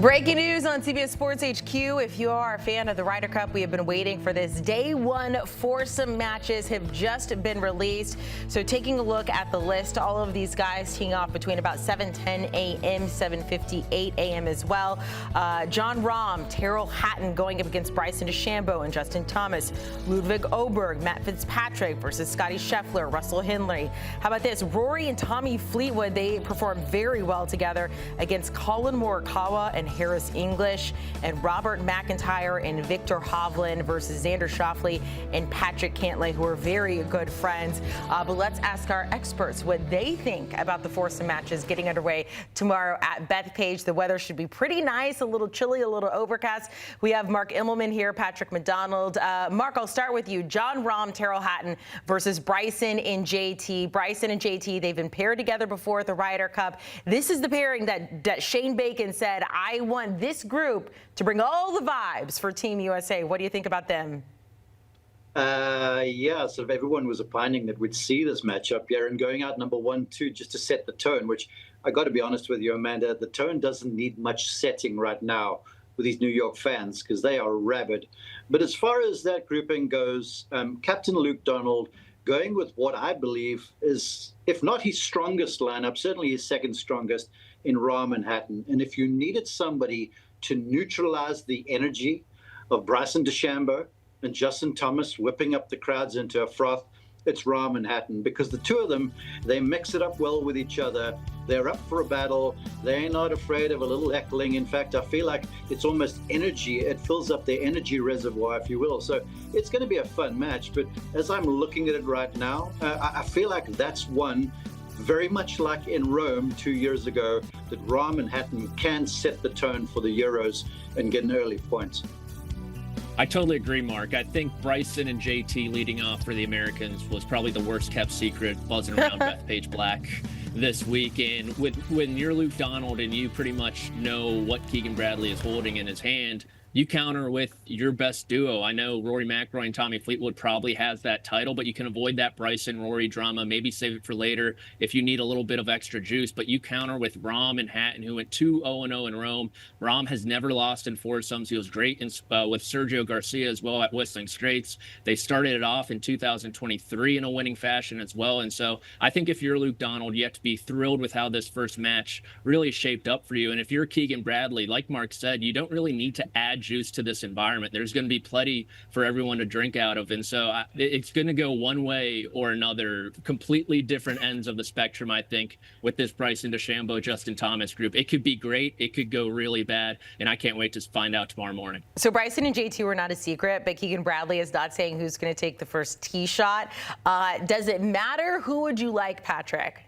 Breaking news on CBS Sports HQ. If you are a fan of the Ryder Cup, we have been waiting for this. Day one foursome matches have just been released. So taking a look at the list, all of these guys teeing off between about 7:10 a.m., 7:58 a.m. as well. Jon Rahm, Hatton going up against Bryson DeChambeau and Justin Thomas. Ludwig Aberg, Matt Fitzpatrick versus Scotty Sheffler, Russell Henley. How about this? Rory and Tommy Fleetwood, they performed very well together against Colin Morikawa and Harris English, and Robert McIntyre and Victor Hovland versus Xander Schauffele and Patrick Cantlay, who are very good friends. But let's ask our experts what they think about the foursome matches getting underway tomorrow at Bethpage. The weather should be pretty nice, a little chilly, a little overcast. We have Mark Immelman here, Patrick McDonald. Mark, I'll start with you. Jon Rahm, Hatton versus Bryson and JT. Bryson and JT, they've been paired together before at the Ryder Cup. This is the pairing that Shane Bacon said, I want this group to bring all the vibes for Team USA. What do you think about them? Yeah, sort of everyone was opining that we'd see this matchup here, and going out number 1-2 just to set the tone, which I got to be honest with you, Amanda, the tone doesn't need much setting right now with these New York fans because they are rabid. But as far as that grouping goes, Captain Luke Donald going with what I believe is, if not his strongest lineup, certainly his second strongest in Rahm-Hatton. And if you needed somebody to neutralize the energy of Bryson DeChambeau and Justin Thomas whipping up the crowds into a froth, it's Rahm-Hatton, because the two of them, they mix it up well with each other. They're up for a battle. They're not afraid of a little heckling. In fact, I feel like it's almost energy. It fills up their energy reservoir, if you will. So it's going to be a fun match. But as I'm looking at it right now, I feel like that's one very much like in Rome 2 years ago, that Rahm-Hatton can set the tone for the Euros and get an early point. I totally agree, Mark. I think Bryson and JT leading off for the Americans was probably the worst kept secret buzzing around Bethpage Black this week. And when you're Luke Donald and you pretty much know what Keegan Bradley is holding in his hand, you counter with your best duo. I know Rory McIlroy and Tommy Fleetwood probably has that title, but you can avoid that Bryson-Rory drama, maybe save it for later if you need a little bit of extra juice. But you counter with Rahm and Hatton, who went 2-0-0 in Rome. Rahm has never lost in foursomes. He was great with Sergio Garcia as well at Whistling Straits. They started it off in 2023 in a winning fashion as well. And so I think if you're Luke Donald, you have to be thrilled with how this first match really shaped up for you. And if you're Keegan Bradley, like Mark said, you don't really need to add juice to this environment. There's going to be plenty for everyone to drink out of. And so it's going to go one way or another, completely different ends of the spectrum, I think, with this Bryson DeChambeau, Justin Thomas group. It could be great. It could go really bad. And I can't wait to find out tomorrow morning. So Bryson and JT were not a secret, but Keegan Bradley is not saying who's going to take the first tee shot. Does it matter? Who would you like, Patrick?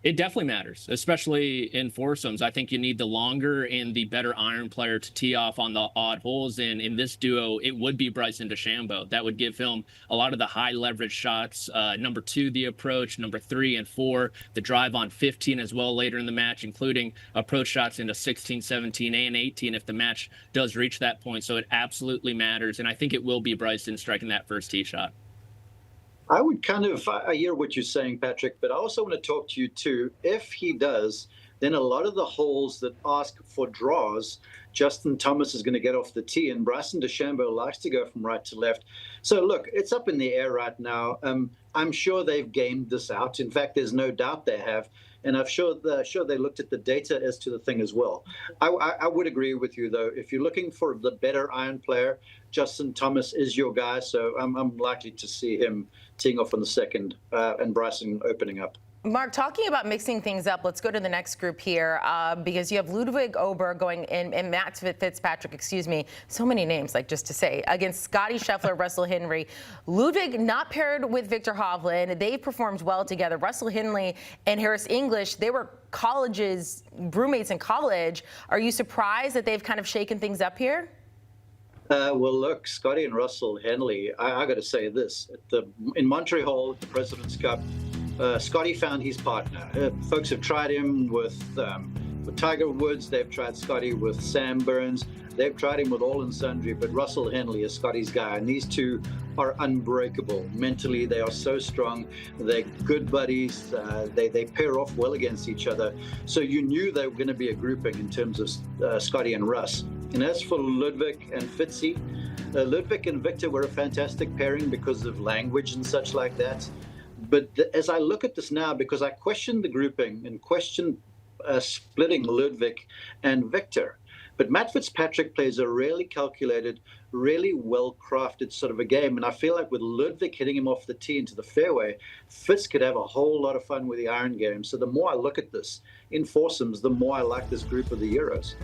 It definitely matters, especially in foursomes. I think you need the longer and the better iron player to tee off on the odd holes. And in this duo, it would be Bryson DeChambeau. That would give him a lot of the high leverage shots. Number 2, the approach. Number 3 and 4, the drive on 15 as well later in the match, including approach shots into 16, 17, and 18 if the match does reach that point. So it absolutely matters. And I think it will be Bryson striking that first tee shot. I would I hear what you're saying, Patrick, but I also want to talk to you too. If he does, then a lot of the holes that ask for draws, Justin Thomas is going to get off the tee, and Bryson DeChambeau likes to go from right to left. So look, it's up in the air right now. I'm sure they've gamed this out. In fact, there's no doubt they have. And I'm sure they looked at the data as to the thing as well. I would agree with you, though. If you're looking for the better iron player, Justin Thomas is your guy. So I'm likely to see him teeing off on the second and Bryson opening up. Mark, talking about mixing things up, let's go to the next group here because you have Ludwig Aberg going in and Matt Fitzpatrick, so many names, like just to say, against Scotty Sheffler, Russell Henley. Ludwig not paired with Victor Hovland. They performed well together. Russell Henley and Harris English, they were roommates in college. Are you surprised that they've kind of shaken things up here? Well, look, Scotty and Russell Henley, I got to say this. In Montreal, at the President's Cup, Scotty found his partner. Folks have tried him with Tiger Woods. They've tried Scotty with Sam Burns. They've tried him with all and sundry, but Russell Henley is Scotty's guy. And these two are unbreakable. Mentally, they are so strong. They're good buddies. They pair off well against each other. So you knew they were going to be a grouping in terms of Scotty and Russ. And as for Ludwig and Fitzy, Ludwig and Victor were a fantastic pairing because of language and such like that. But as I look at this now, because I questioned the grouping and questioned splitting Ludwig and Victor, but Matt Fitzpatrick plays a really calculated, really well-crafted sort of a game. And I feel like with Ludwig hitting him off the tee into the fairway, Fitz could have a whole lot of fun with the iron game. So the more I look at this in foursomes, the more I like this group of the Euros.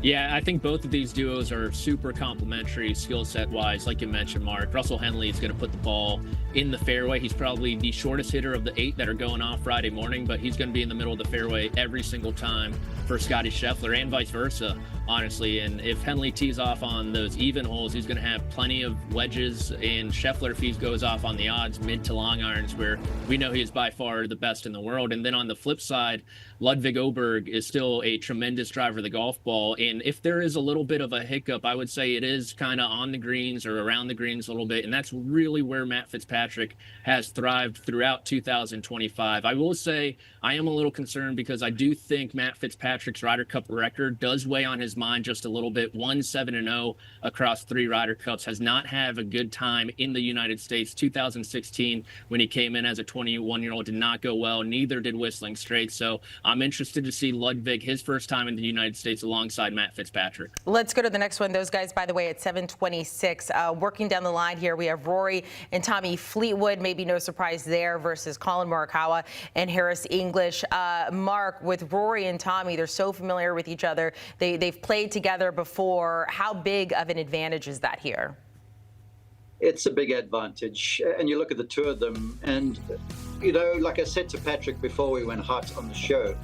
Yeah, I think both of these duos are super complementary skill set wise. Like you mentioned, Mark, Russell Henley is going to put the ball in the fairway. He's probably the shortest hitter of the 8 that are going off Friday morning, but he's going to be in the middle of the fairway every single time for Scotty Sheffler, and vice versa, honestly. And if Henley tees off on those even holes, he's going to have plenty of wedges, and Sheffler, if he goes off on the odds, mid to long irons, where we know he is by far the best in the world. And then on the flip side, Ludwig Aberg is still a tremendous driver of the golf ball. And if there is a little bit of a hiccup, I would say it is kind of on the greens or around the greens a little bit. And that's really where Matt Fitzpatrick has thrived throughout 2025. I will say I am a little concerned because I do think Matt Fitzpatrick's Ryder Cup record does weigh on his mind just a little bit. 1-7-0 across 3 Ryder Cups. Has not had a good time in the United States. 2016, when he came in as a 21-year-old, did not go well. Neither did Whistling Straits. So I'm interested to see Ludwig, his first time in the United States, alongside Matt Fitzpatrick. Let's go to the next one. Those guys, by the way, at 726. Working down the line here, we have Rory and Tommy Fleetwood. Maybe no surprise there versus Colin Morikawa and Harris English. Mark, with Rory and Tommy, they're so familiar with each other. They've played together before. How big of an advantage is that here? It's a big advantage. And you look at the two of them, and, you know, like I said to Patrick before we went hot on the show,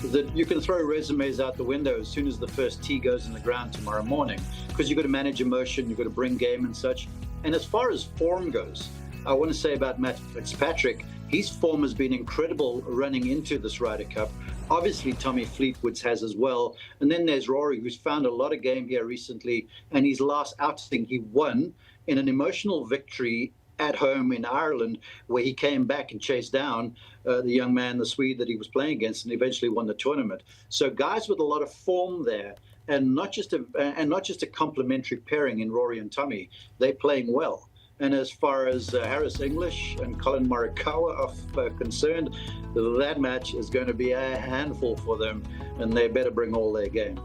that you can throw resumes out the window as soon as the first tee goes in the ground tomorrow morning, because you've got to manage emotion, you've got to bring game and such. And as far as form goes, I want to say about Matt Fitzpatrick, his form has been incredible running into this Ryder Cup. Obviously, Tommy Fleetwood's has as well. And then there's Rory, who's found a lot of game here recently. And his last outing, he won in an emotional victory at home in Ireland, where he came back and chased down the young man, the Swede that he was playing against, and eventually won the tournament. So guys with a lot of form there, and not just a complementary pairing in Rory and Tommy. They're playing well. And as far as Harris English and Colin Morikawa are concerned, that match is going to be a handful for them, and they better bring all their game.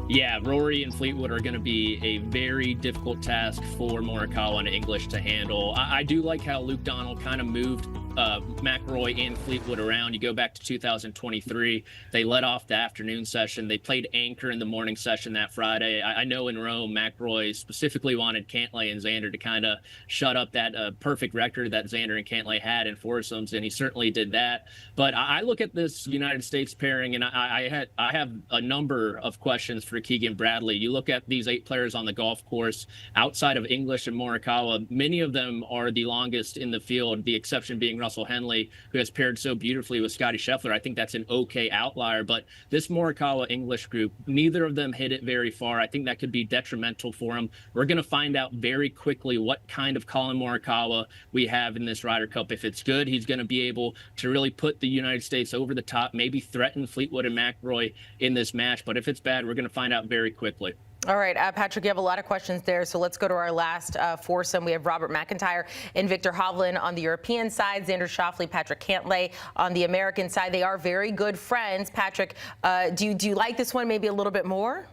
Yeah, Rory and Fleetwood are going to be a very difficult task for Morikawa and English to handle. I do like how Luke Donald kind of moved McIlroy and Fleetwood around. You go back to 2023, they led off the afternoon session. They played anchor in the morning session that Friday. I know in Rome, McIlroy specifically wanted Cantlay and Xander to kind of shut up that perfect record that Xander and Cantlay had in foursomes, and he certainly did that. But I look at this United States pairing, and I have a number of questions for Keegan Bradley. You look at these 8 players on the golf course, outside of English and Morikawa, many of them are the longest in the field, the exception being Russell Henley, who has paired so beautifully with Scotty Sheffler. I think that's an okay outlier, but this Morikawa English group, neither of them hit it very far. I think that could be detrimental for them. We're going to find out very quickly what kind of Colin Morikawa we have in this Ryder Cup. If it's good, he's going to be able to really put the United States over the top, maybe threaten Fleetwood and McIlroy in this match. But if it's bad, we're going to find out very quickly. All right, Patrick, you have a lot of questions there, so let's go to our last foursome. We have Robert McIntyre and Victor Hovland on the European side, Xander Schauffele, Patrick Cantlay on the American side. They are very good friends. Patrick, do you like this one maybe a little bit more?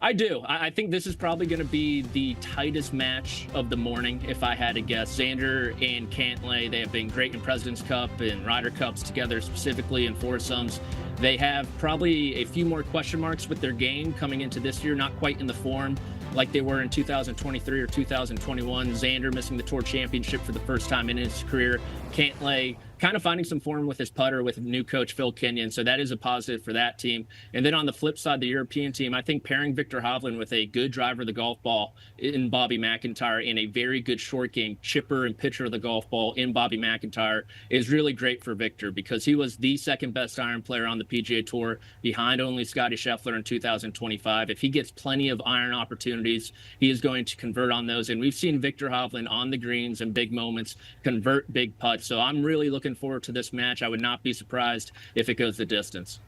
I do. I think this is probably going to be the tightest match of the morning, if I had to guess. Xander and Cantlay, they have been great in President's Cup and Ryder Cups together, specifically in foursomes. They have probably a few more question marks with their game coming into this year, not quite in the form like they were in 2023 or 2021. Xander missing the Tour Championship for the first time in his career. Cantlay kind of finding some form with his putter with new coach Phil Kenyon. So that is a positive for that team. And then on the flip side, the European team, I think pairing Victor Hovland with a good driver of the golf ball in Bobby McIntyre and a very good short game chipper and pitcher of the golf ball in Bobby McIntyre is really great for Victor, because he was the second best iron player on the PGA Tour behind only Scotty Scheffler in 2025. If he gets plenty of iron opportunities, he is going to convert on those. And we've seen Victor Hovland on the greens in big moments convert big putts. So I'm really looking forward to this match. I would not be surprised if it goes the distance.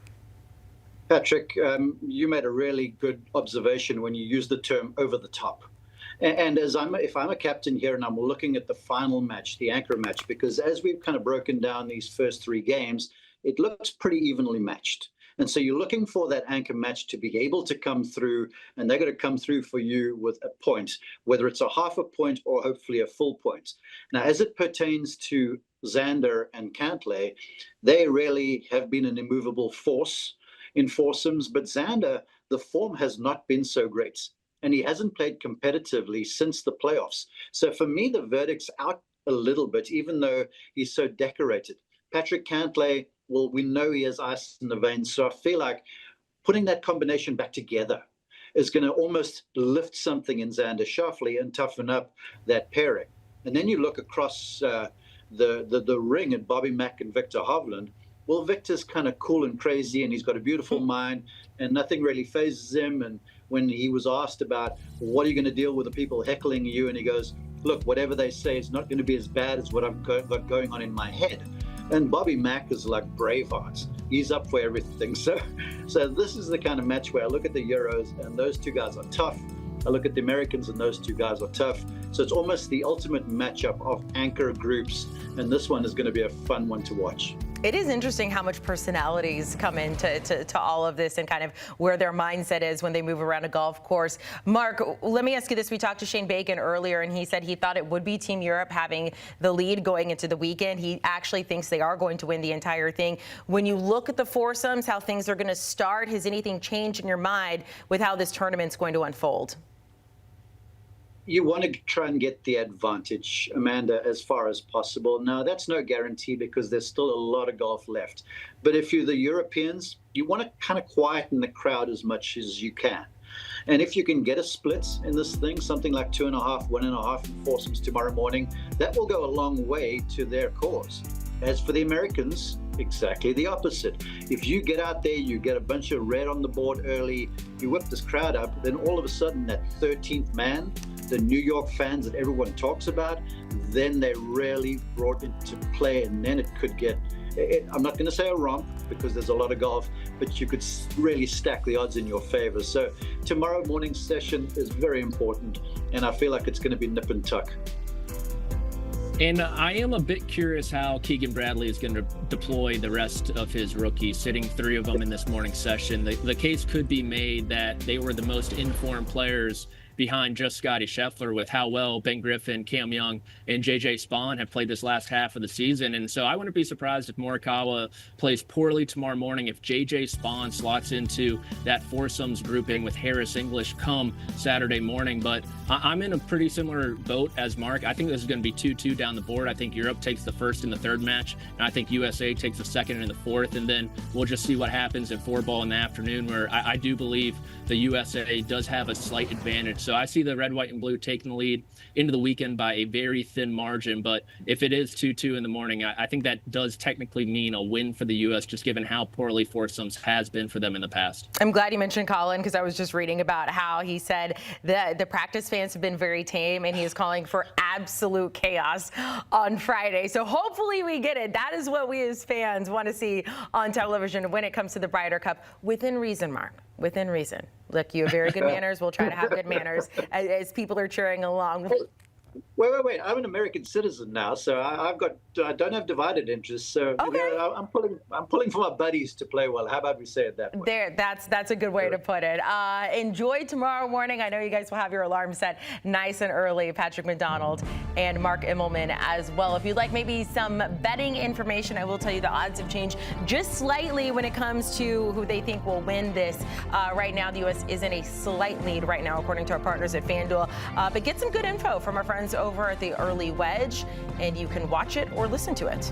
Patrick, you made a really good observation when you used the term over the top. And if I'm a captain here and I'm looking at the final match, the anchor match, because as we've kind of broken down these first 3 games, it looks pretty evenly matched. And so you're looking for that anchor match to be able to come through, and they're going to come through for you with a point, whether it's a half a point or hopefully a full point. Now, as it pertains to Xander and Cantlay, they really have been an immovable force in foursomes, but Xander, the form has not been so great, and he hasn't played competitively since the playoffs. So for me, the verdict's out a little bit, even though he's so decorated. Patrick Cantlay, well, we know he has ice in the veins, so I feel like putting that combination back together is going to almost lift something in Xander Schauffele and toughen up that pairing. And then you look across the ring at Bobby Mack and Victor Hovland. Well, Victor's kind of cool and crazy, and he's got a beautiful mind, and nothing really phases him. And when he was asked about, what are you going to deal with the people heckling you, and he goes, look, whatever they say is not going to be as bad as what I've got going on in my head. And Bobby Mack is like Braveheart. He's up for everything. So this is the kind of match where I look at the Euros, and those 2 guys are tough. I look at the Americans, and those 2 guys are tough. So it's almost the ultimate matchup of anchor groups, and this one is going to be a fun one to watch. It is interesting how much personalities come into to all of this and kind of where their mindset is when they move around a golf course. Mark, let me ask you this. We talked to Shane Bacon earlier, and he said he thought it would be Team Europe having the lead going into the weekend. He actually thinks they are going to win the entire thing. When you look at the foursomes, how things are going to start, has anything changed in your mind with how this tournament's going to unfold? You want to try and get the advantage, Amanda, as far as possible. Now, that's no guarantee because there's still a lot of golf left. But if you're the Europeans, you want to kind of quieten the crowd as much as you can. And if you can get a split in this thing, something like 2.5, 1.5 in foursomes tomorrow morning, that will go a long way to their cause. As for the Americans, exactly the opposite. If you get out there, you get a bunch of red on the board early, you whip this crowd up, then all of a sudden that 13th man, the New York fans that everyone talks about, then they're really brought into play, and then it could get, I'm not going to say a romp because there's a lot of golf, but you could really stack the odds in your favor. So tomorrow morning's session is very important, and I feel like it's going to be nip and tuck. And I am a bit curious how Keegan Bradley is going to deploy the rest of his rookies, sitting 3 of them in this morning session. The case could be made that they were the most informed players behind just Scotty Scheffler with how well Ben Griffin, Cam Young, and J.J. Spaun have played this last half of the season. And so I wouldn't be surprised if Morikawa plays poorly tomorrow morning if J.J. Spaun slots into that foursomes grouping with Harris English come Saturday morning. But I'm in a pretty similar boat as Mark. I think this is going to be 2-2 down the board. I think Europe takes the first and the third match, and I think USA takes the second and the fourth, and then we'll just see what happens in 4-ball in the afternoon, where I do believe the USA does have a slight advantage. So I see the red, white, and blue taking the lead into the weekend by a very thin margin. But if it is 2-2 in the morning, I think that does technically mean a win for the U.S., just given how poorly foursomes has been for them in the past. I'm glad you mentioned Colin, because I was just reading about how he said that the practice fans have been very tame, and he is calling for absolute chaos on Friday. So hopefully we get it. That is what we as fans want to see on television when it comes to the Ryder Cup, within reason, Mark. Within reason. Look, you have very good manners. We'll try to have good manners as people are cheering along. Wait. I'm an American citizen now, so I don't have divided interests. So okay. I'm pulling for my buddies to play well. How about we say it that way? That's a good way to put it. Enjoy tomorrow morning. I know you guys will have your alarm set nice and early. Patrick McDonald and Mark Immelman as well. If you'd like maybe some betting information, I will tell you the odds have changed just slightly when it comes to who they think will win this. Right now, the U.S. is in a slight lead right now, according to our partners at FanDuel. But get some good info from our friends over at the Early Wedge, and you can watch it or listen to it.